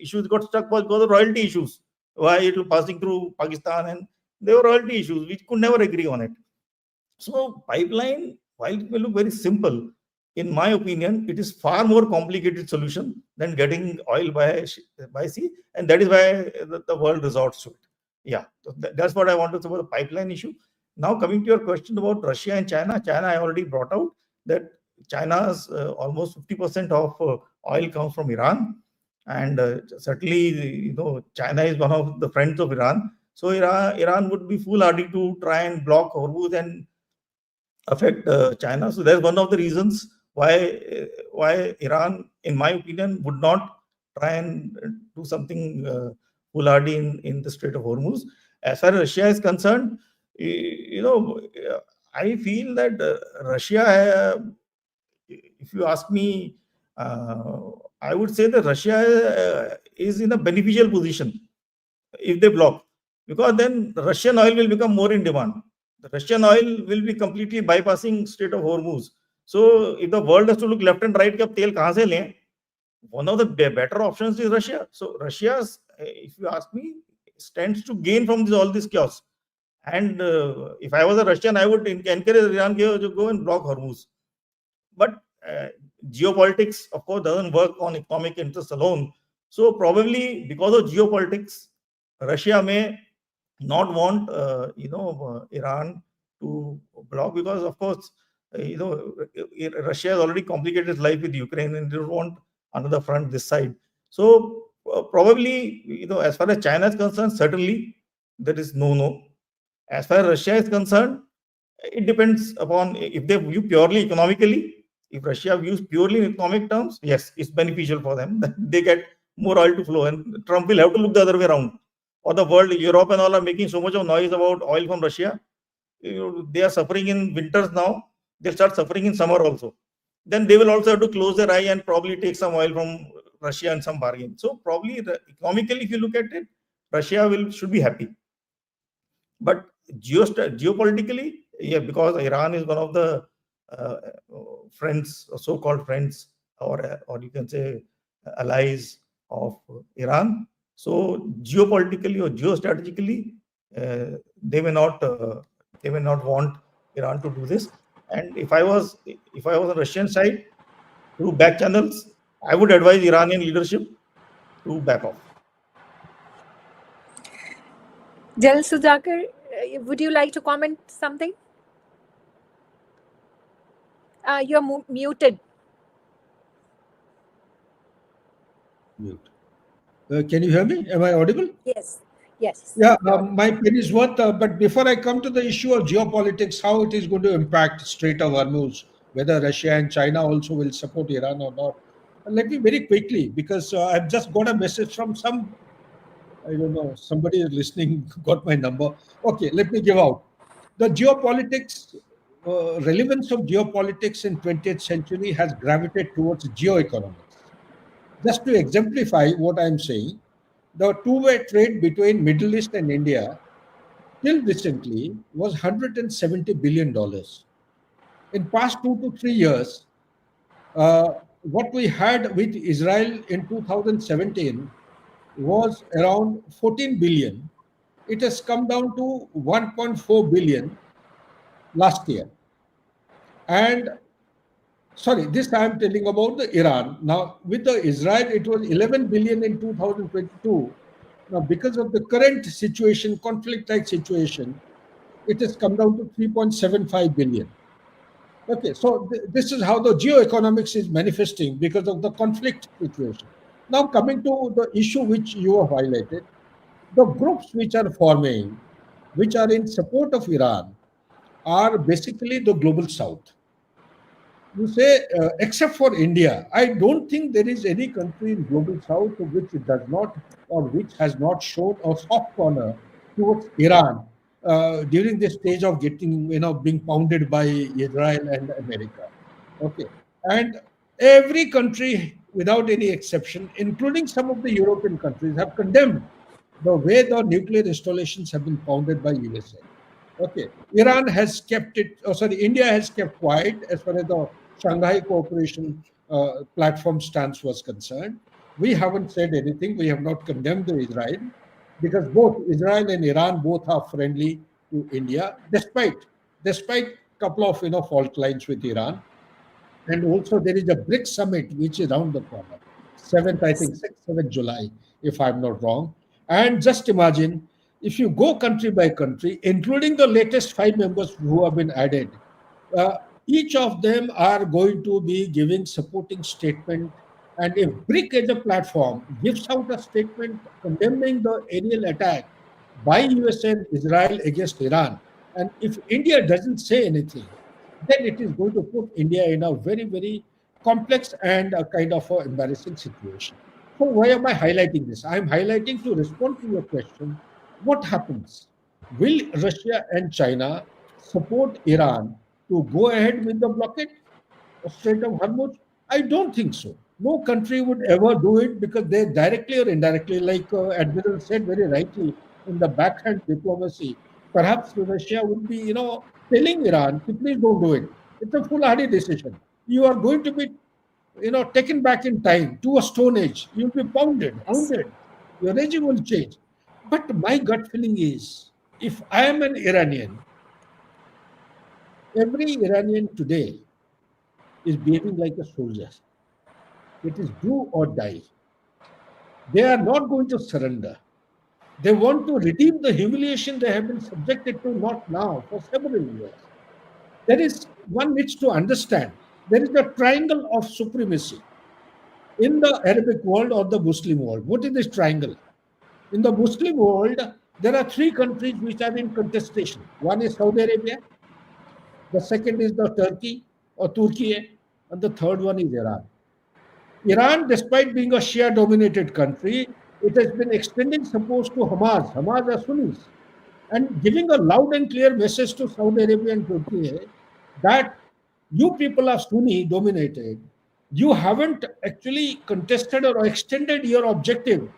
issues got stuck was because of royalty issues. Why it was passing through Pakistan, and there were royalty issues. We could never agree on it. So pipeline, while it may look very simple, in my opinion, it is far more complicated solution than getting oil by sea, and that is why the world resorts to it. Yeah, so that's what I want to say about the pipeline issue. Now, coming to your question about Russia and China, I already brought out that China's almost 50% of oil comes from Iran, and certainly, China is one of the friends of Iran. So Iran would be foolhardy to try and block Hormuz and affect China. So that's one of the reasons why Iran, in my opinion, would not try and do something foolhardy in the Strait of Hormuz. As far as Russia is concerned, I feel that Russia, if you ask me, I would say that Russia is in a beneficial position if they block, because then Russian oil will become more in demand. The Russian oil will be completely bypassing Strait of Hormuz. So if the world has to look left and right, कि अब तेल कहाँ से लें, one of the better options is Russia. So Russia's, if you ask me, stands to gain from all this chaos. And if I was a Russian, I would encourage Iran to go and block Hormuz. But geopolitics, of course, doesn't work on economic interests alone. So probably because of geopolitics, Russia may not want Iran to block, because of course Russia has already complicated its life with Ukraine and they don't want another front this side. So probably as far as China is concerned, certainly there is no. As far as Russia is concerned, it depends upon if they view purely economically. If Russia views purely in economic terms, yes, it's beneficial for them. They get more oil to flow, and Trump will have to look the other way around. Or the world, Europe and all are making so much of noise about oil from Russia. They are suffering in winters now. They'll start suffering in summer also. Then they will also have to close their eye and probably take some oil from Russia and some bargain. So probably economically, if you look at it, Russia should be happy. But geopolitically, yeah, because Iran is one of the friends, or so-called friends, or you can say allies of Iran. So geopolitically or geostrategically, they may not want Iran to do this. And if I was on Russian side, through back channels, I would advise Iranian leadership to back off. General Sudhakar, would you like to comment something? You're muted. Mute. Can you hear me? Am I audible? Yes. Yes. Yeah, my pen is worth. But before I come to the issue of geopolitics, how it is going to impact Strait of Hormuz, whether Russia and China also will support Iran or not, let me very quickly, because I've just got a message from I don't know, somebody listening got my number. Okay, let me give out. The geopolitics, relevance of geopolitics in 20th century has gravitated towards geoeconomics. Just to exemplify what I'm saying, the two-way trade between Middle East and India till recently was $170 billion. In past 2 to 3 years, what we had with Israel in 2017 was around 14 billion. it has come down to 1.4 billion last year. And sorry, this I am telling about the Iran. Now, with the Israel, it was 11 billion in 2022. Now, because of the current situation, conflict-like situation, it has come down to 3.75 billion. Okay, so this is how the geoeconomics is manifesting because of the conflict situation. Now, coming to the issue which you have highlighted, the groups which are forming, which are in support of Iran, are basically the global south. You say, except for India, I don't think there is any country in global south which does not or which has not shown a soft corner towards Iran during this stage of getting, being pounded by Israel and America. Okay, and every country, without any exception, including some of the European countries, have condemned the way the nuclear installations have been pounded by USA. Okay, Iran has kept it. Oh, sorry, India has kept quiet as far as the Shanghai Cooperation platform stance was concerned. We haven't said anything. We have not condemned Israel because both Israel and Iran both are friendly to India, despite couple of fault lines with Iran. And also there is a BRICS summit which is around the corner, 7th, I think 6th, 7th July, if I'm not wrong. And just imagine if you go country by country, including the latest 5 members who have been added, uh, each of them are going to be giving supporting statement. And if BRIC as a platform gives out a statement condemning the aerial attack by US and Israel against Iran, and if India doesn't say anything, then it is going to put India in a very, very complex and a kind of a embarrassing situation. So why am I highlighting this? I'm highlighting to respond to your question. What happens? Will Russia and China support Iran to go ahead with the blockade of Strait of Hormuz? I don't think so. No country would ever do it because they directly or indirectly, like Admiral said very rightly, in the backhand diplomacy, perhaps Russia would be, telling Iran, please don't do it. It's a foolhardy decision. You are going to be, taken back in time to a stone age. You'll be pounded, hounded. Your regime will change. But my gut feeling is, if I am an Iranian, every Iranian today is behaving like a soldier. It is do or die. They are not going to surrender. They want to redeem the humiliation they have been subjected to, not now, for several years. There is one needs to understand there is a triangle of supremacy in the Arabic world or the Muslim world. What is this triangle? In the Muslim world, there are three countries which are in contestation. One is Saudi Arabia, the second is the Turkey or Turkey, and the third one is Iran. Iran, despite being a Shia dominated country, it has been extending support to Hamas. Hamas are Sunnis, and giving a loud and clear message to Saudi Arabia and Turkey that you people are Sunni dominated. You haven't actually contested or extended your objective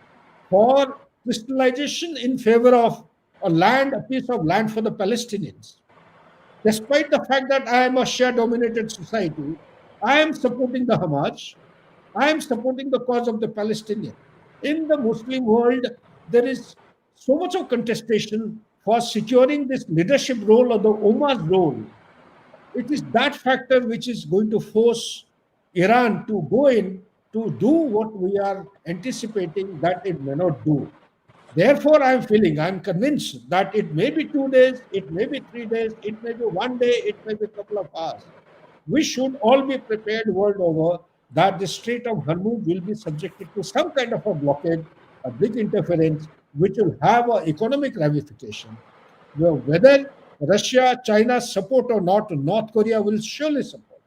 for crystallization in favor of a piece of land for the Palestinians. Despite the fact that I am a Shia dominated society, I am supporting the Hamas. I am supporting the cause of the Palestinian. In the Muslim world, there is so much of contestation for securing this leadership role or the Ummah's role. It is that factor which is going to force Iran to go in to do what we are anticipating that it may not do. Therefore, I'm convinced that it may be 2 days, it may be 3 days, it may be one day, it may be a couple of hours. We should all be prepared world over that the Strait of Hormuz will be subjected to some kind of a blockade, a big interference, which will have an economic ramification. Whether Russia, China support or not, North Korea will surely support.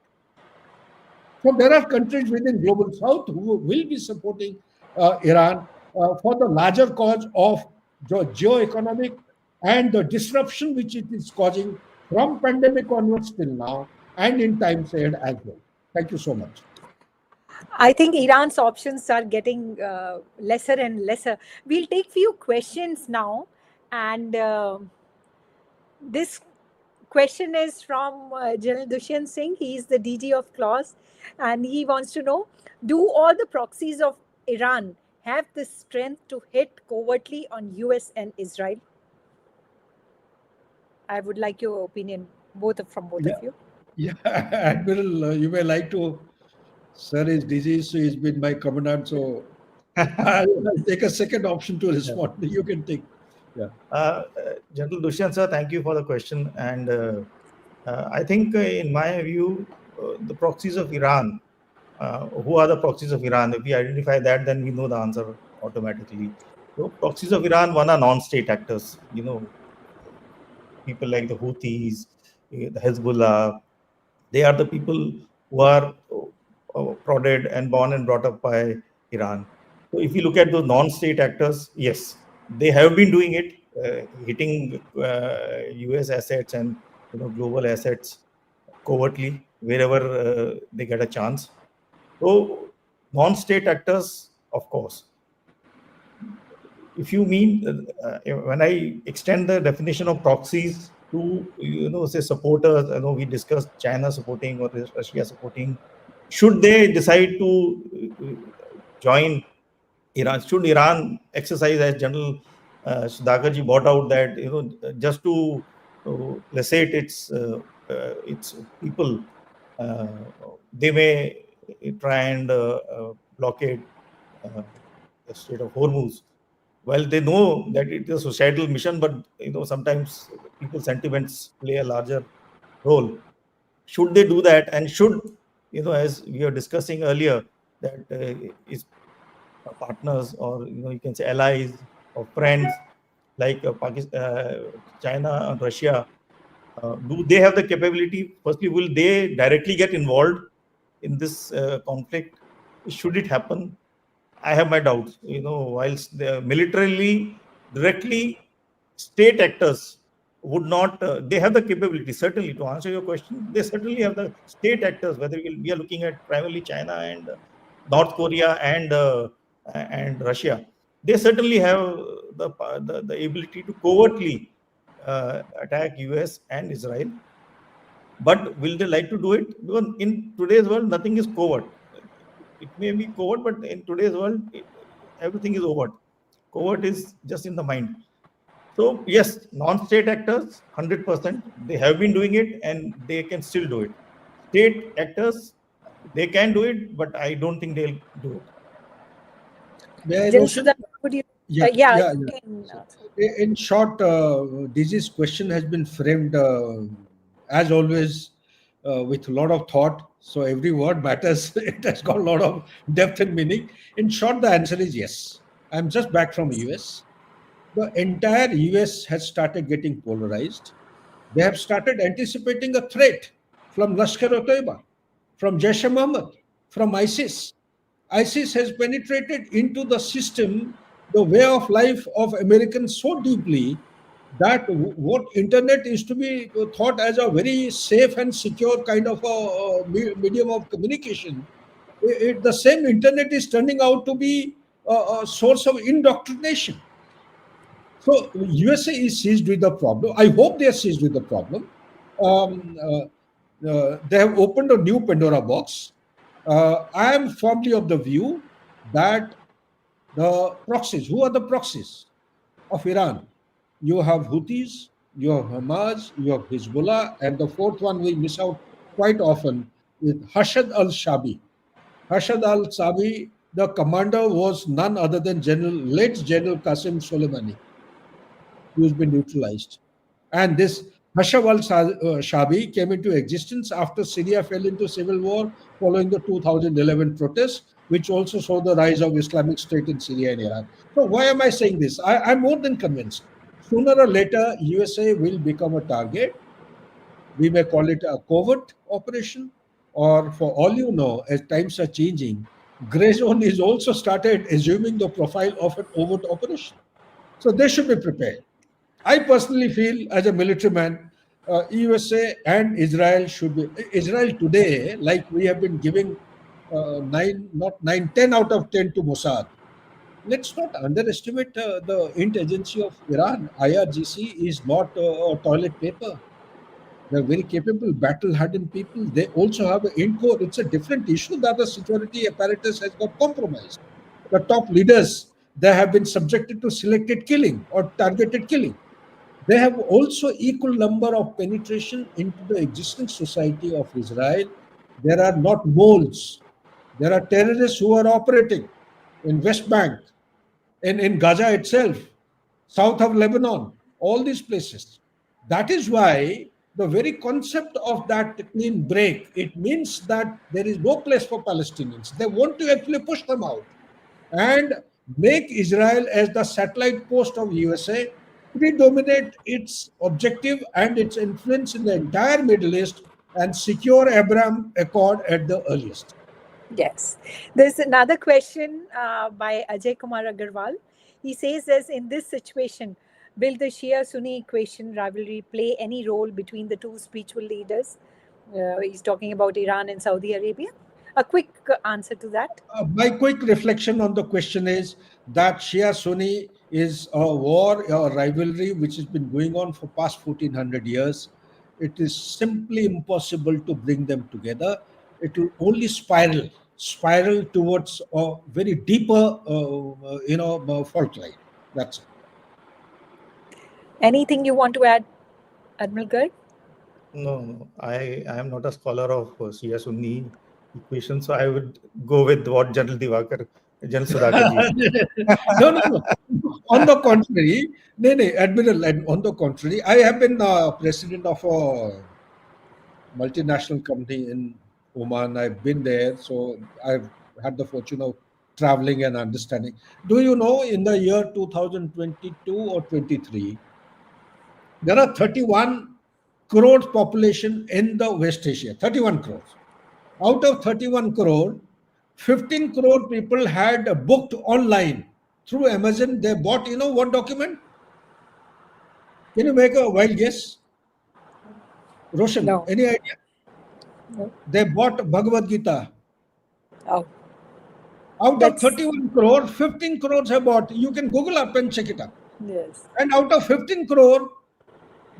So there are countries within global south who will be supporting Iran for the larger cause of the geo-economic and the disruption which it is causing from pandemic onwards till now and in times ahead as well. Thank you so much. I think Iran's options are getting lesser and lesser. We'll take few questions now, and this question is from General Dushyant Singh. He is the DG of Clause, and he wants to know: do all the proxies of Iran have the strength to hit covertly on US and Israel? I would like your opinion, from both Yeah, of you. yeah, Admiral, you may like to. Sir is diseased, so he's been my commandant. So I'll take a second option to Yeah. respond. You can take. Yeah. General Dushyant sir, thank you for the question. And I think, in my view, the proxies of Iran, who are the proxies of Iran? If we identify that, then we know the answer automatically. So, proxies of Iran, one are non-state actors. People like the Houthis, the Hezbollah. They are the people who are prodded and born and brought up by Iran. So if you look at those non-state actors, yes, they have been doing it, hitting U.S. assets and global assets covertly wherever they get a chance. So non-state actors, of course. If you mean, when I extend the definition of proxies to say supporters, we discussed China supporting or Russia supporting. Should they decide to join Iran? Should Iran exercise, as General Sudhakar brought out, that just to placate its people, uh, they may try and blockade uh, the Strait of Hormuz. Well, they know that it is a societal mission, but sometimes people's sentiments play a larger role. Should they do that, and should, as we were discussing earlier, that is partners, or you can say allies or friends like Pakistan, China and Russia, do they have the capability? Firstly, will they directly get involved in this conflict? Should it happen? I have my doubts. Whilst the militarily, directly, state actors would not, they have the capability, certainly, to answer your question. They certainly have the state actors, whether we are looking at primarily China and North Korea and Russia. They certainly have the ability to covertly attack US and Israel. But will they like to do it? Because in today's world, nothing is covert. It may be covert, but in today's world, everything is overt. Covert is just in the mind. So yes, non-state actors, 100%, they have been doing it and they can still do it. State actors, they can do it, but I don't think they'll do it. May I, General Roshan? Sudhakar, could you? Yeah, Yeah, yeah, you yeah. can. So, in short, this question has been framed, as always, with a lot of thought. So every word matters. It has got a lot of depth and meaning. In short, the answer is yes. I'm just back from US. The entire US has started getting polarized. They have started anticipating a threat from Lashkar-e-Taiba, from Jaish-e-Mohammed, from ISIS. ISIS has penetrated into the system, the way of life of Americans so deeply that what internet is to be thought as a very safe and secure kind of a medium of communication, the same internet is turning out to be a source of indoctrination. So USA is seized with the problem. I hope they are seized with the problem. They have opened a new Pandora box. I am firmly of the view that the proxies, who are the proxies of Iran? You have Houthis, you have Hamas, you have Hezbollah, and the fourth one we miss out quite often with Hashad al-Shabi. Hashad al-Shabi, the commander was none other than late General Qasim Soleimani, who's been neutralized. And this Hashab al-Shabi came into existence after Syria fell into civil war following the 2011 protests, which also saw the rise of Islamic State in Syria and Iraq. So why am I saying this? I'm more than convinced. Sooner or later, USA will become a target. We may call it a covert operation, or for all you know, as times are changing, gray zone is also started assuming the profile of an overt operation. So they should be prepared. I personally feel, as a military man, USA and Israel should be. Israel today, like we have been giving nine, not nine, 10 out of 10 to Mossad. Let's not underestimate the int agency of Iran. IRGC is not a toilet paper. They're very capable, battle-hardened people. They also have an int core. It's a different issue that the security apparatus has got compromised. The top leaders, they have been subjected to selected killing or targeted killing. They have also equal number of penetration into the existing society of Israel. There are not moles. There are terrorists who are operating in West Bank, in Gaza itself, south of Lebanon, all these places. That is why the very concept of that clean break, it means that there is no place for Palestinians. They want to actually push them out and make Israel as the satellite post of USA, predominate its objective and its influence in the entire Middle East, and secure Abraham Accord at the earliest. Yes. There's another question by Ajay Kumar Agarwal. He says, as in this situation, will the Shia-Sunni equation rivalry play any role between the two spiritual leaders? He's talking about Iran and Saudi Arabia. A quick answer to that. My quick reflection on the question is that Shia Sunni is a war, a rivalry which has been going on for past 1400 years. It is simply impossible to bring them together. It will only spiral towards a very deeper, fault line. That's it. Anything you want to add, Admiral Garg? No, I am not a scholar of Shia Sunni equation, so I would go with what General Sudhakar ji. No. On the contrary, Admiral, and on the contrary, I have been president of a multinational company in Oman. I've been there, so I've had the fortune of traveling and understanding. Do you know, in the year 2022 or 23, there are 31 crores population in the West Asia, 31 crores. Out of 31 crore, 15 crore people had booked online through Amazon. They bought, what document? Can you make a wild guess? Roshan, No. any idea? No. They bought Bhagavad Gita. Oh. Out That's- of 31 crore, 15 crores have bought. You can Google up and check it up. Yes. And out of 15 crore,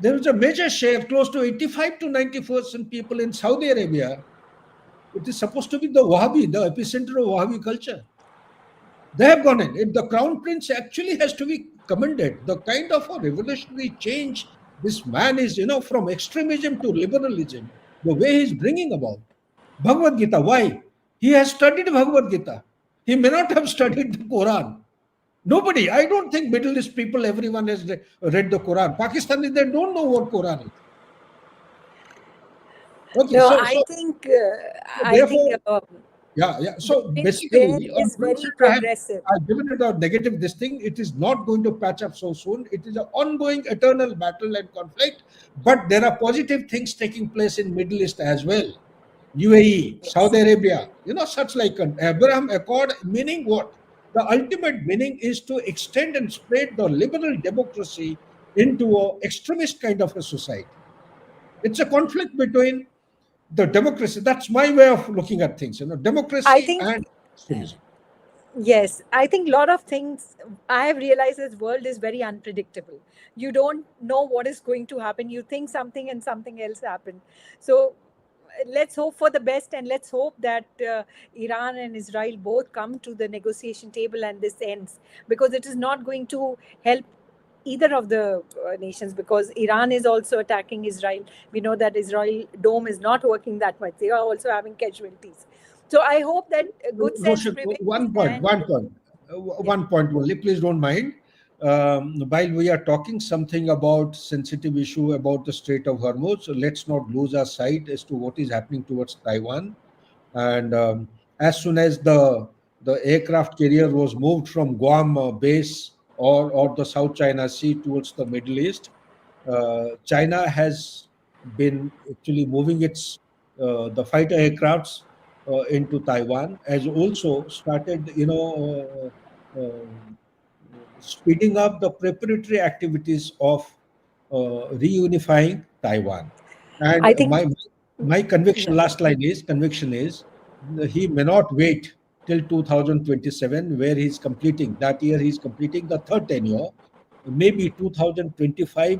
there is a major share, close to 85 to 90% people in Saudi Arabia. It is supposed to be the Wahhabi, the epicenter of Wahhabi culture. They have gone in. The Crown Prince actually has to be commended. The kind of a revolutionary change this man is, from extremism to liberalism, the way he's bringing about. Bhagavad Gita, why? He has studied Bhagavad Gita. He may not have studied the Quran. Nobody, I don't think Middle East people, everyone has read the Quran. Pakistanis, they don't know what Quran is. Okay, No, so I think. yeah. So the basically, is very progressive. I've given it a negative this thing. It is not going to patch up so soon. It is an ongoing eternal battle and conflict. But there are positive things taking place in Middle East as well. UAE, Yes. Saudi Arabia, such like an Abraham Accord, meaning what? The ultimate meaning is to extend and spread the liberal democracy into an extremist kind of a society. It's a conflict between the democracy. That's my way of looking at things. Democracy I think- and extremism. Yes, I think a lot of things I have realized this world is very unpredictable. You don't know what is going to happen. You think something and something else happened. So let's hope for the best, and let's hope that Iran and Israel both come to the negotiation table and this ends, because it is not going to help either of the nations, because Iran is also attacking Israel. We know that Israel dome is not working that much. They are also having casualties. So I hope that good sense Roshan, prevails. one point only. Please don't mind. While we are talking something about sensitive issue about the Strait of Hormuz, so let's not lose our sight as to what is happening towards Taiwan. And as soon as the aircraft carrier was moved from Guam base or the South China Sea towards the Middle East, China has been actually moving its the fighter aircrafts into Taiwan, has also started, speeding up the preparatory activities of reunifying Taiwan. And I think- my conviction, Yeah. last line is conviction is he may not wait till 2027, where he's completing that year. He's completing the third tenure. Maybe 2025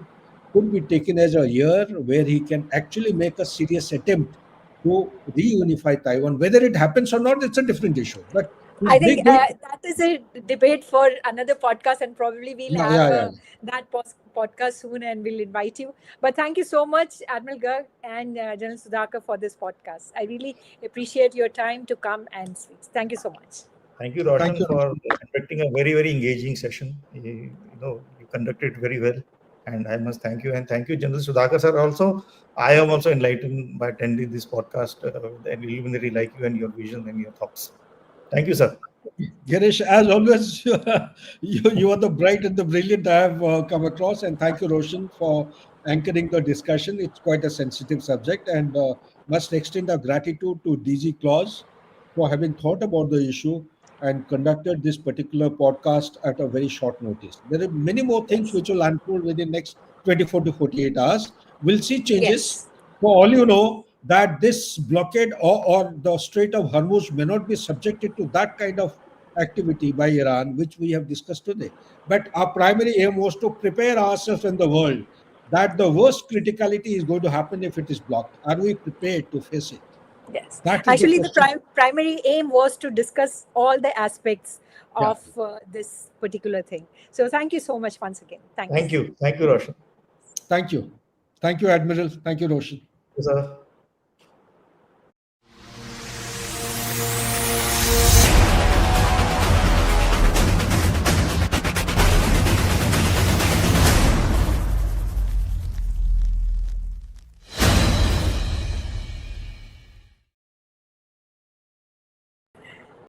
could be taken as a year where he can actually make a serious attempt to reunify Taiwan. Whether it happens or not, it's a different issue. But I think Big. that is a debate for another podcast, and probably we'll Yeah, have yeah, yeah. that podcast soon, and we'll invite you. But thank you so much, Admiral Garg and General Sudhakar, for this podcast. I really appreciate your time to come and speak. Thank you so much. Thank you, Thank Roshan, you. for conducting a very, very engaging session. You conducted it very well, and I must thank you. And thank you, General Sudhakar sir. Also, I am also enlightened by attending this podcast and really like you and your vision and your thoughts. Thank you, sir. Girish, as always, you are the bright and the brilliant I have come across. And thank you, Roshan, for anchoring the discussion. It's quite a sensitive subject, and must extend our gratitude to DG Claus for having thought about the issue and conducted this particular podcast at a very short notice. There are many more things Yes. which will unfold within next 24 to 48 hours. We'll see changes. Yes. For all you know, that this blockade or the Strait of Hormuz may not be subjected to that kind of activity by Iran, which we have discussed today. But our primary aim was to prepare ourselves in the world that the worst criticality is going to happen if it is blocked. Are we prepared to face it? Yes. That is the Actually, the question. primary aim was to discuss all the aspects Yeah. of this particular thing. So thank you so much once again. Thanks. Thank you, Roshan. Thank you. Thank you, Admiral. Thank you, Roshan. Yes, sir.